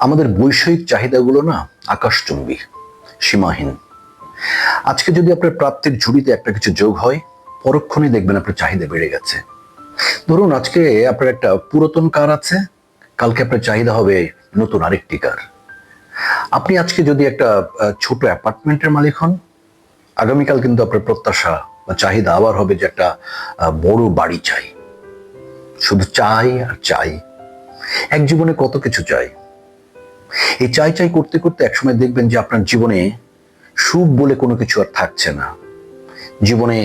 আমাদের বৈষয়িক চাহিদাগুলো না আকাশচুম্বী, সীমাহীন। আজকে যদি আপনার প্রাপ্তির ঝুড়িতে একটা কিছু যোগ হয়, পরক্ষণেই দেখবেন আপনার চাহিদা বেড়ে গেছে। ধরুন আজকে আপনার একটা পুরাতন কার আছে, কালকে আপনার চাহিদা হবে নতুন আরেকটি কার। আপনি আজকে যদি একটা ছোট অ্যাপার্টমেন্টের মালিক হন, আগামীকাল কিন্তু আপনার প্রত্যাশা বা চাহিদা আবার হবে যে একটা বড় বাড়ি চাই। শুধু চাই আর চাই। এক জীবনে কত কিছু চাই। এই চাই চাই করতে করতে একসময় দেখবেন যে আপনার জীবনে সুখ বলে কোনো কিছু আর থাকছে না। জীবনে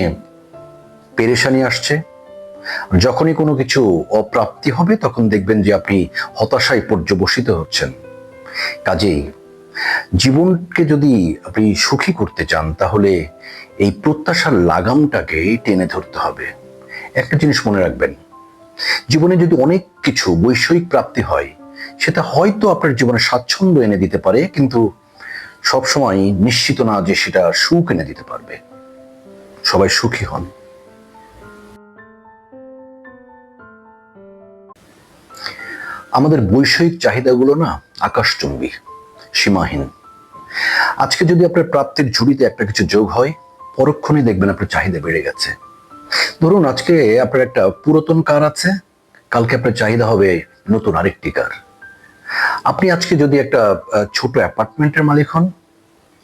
পেরেশানি আসছে। যখনই কোনো কিছু অপ্রাপ্তি হবে তখন দেখবেন যে আপনি হতাশায় পর্যবসিত হচ্ছেন। কাজেই জীবনকে যদি আপনি সুখী করতে চান, তাহলে এই প্রত্যাশার লাগামটাকে টেনে ধরতে হবে। একটা জিনিস মনে রাখবেন, জীবনে যদি অনেক কিছু বৈষয়িক প্রাপ্তি হয়, সেটা হয়তো আপনার জীবনে স্বাচ্ছন্দ্য এনে দিতে পারে, কিন্তু সবসময় নিশ্চিত না যে সেটা সুখ এনে দিতে পারবে। সবাই সুখী হন। আমাদের বৈষয়িক চাহিদাগুলো না আকাশচুম্বী, সীমাহীন। আজকে যদি আপনার প্রাপ্তির ঝুড়িতে একটা কিছু যোগ হয়, পরক্ষণেই দেখবেন আপনার চাহিদা বেড়ে গেছে। ধরুন আজকে আপনার একটা পুরাতন কার আছে, কালকে আপনার চাহিদা হবে নতুন আরেকটি কার। আপনি আজকে যদি একটা ছোট অ্যাপার্টমেন্টের মালিক হন,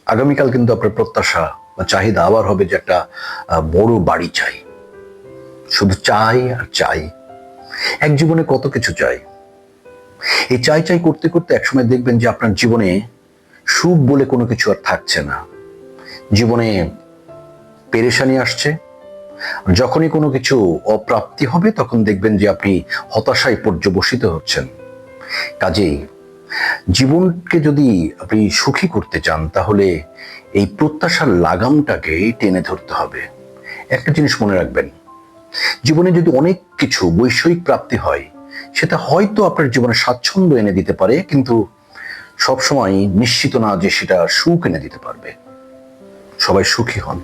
আগামীকাল কিন্তু আপনার প্রত্যাশা বা চাহিদা আবার হবে যে একটা বড় বাড়ি চাই। শুধু চাই আর চাই। এক জীবনে কত কিছু চাই। এই চাই চাই করতে করতে একসময় দেখবেন যে আপনার জীবনে সুখ বলে কোনো কিছু আর থাকছে না। জীবনে পেরেশানি আসছে। যখনই কোনো কিছু অপ্রাপ্তি হবে তখন দেখবেন যে আপনি হতাশায় পর্যবসিত হচ্ছেন। কাজেই জীবনকে যদি আপনি সুখী করতে চান, তাহলে এই প্রত্যাশার লাগামটাকে টেনে ধরতে হবে। একটা জিনিস মনে রাখবেন, জীবনে যদি অনেক কিছু বৈষয়িক প্রাপ্তি হয়, সেটা হয়তো আপনার জীবনে স্বাচ্ছন্দ্য এনে দিতে পারে, কিন্তু সবসময় নিশ্চিত না যে সেটা সুখ এনে দিতে পারবে। সবাই সুখী হন।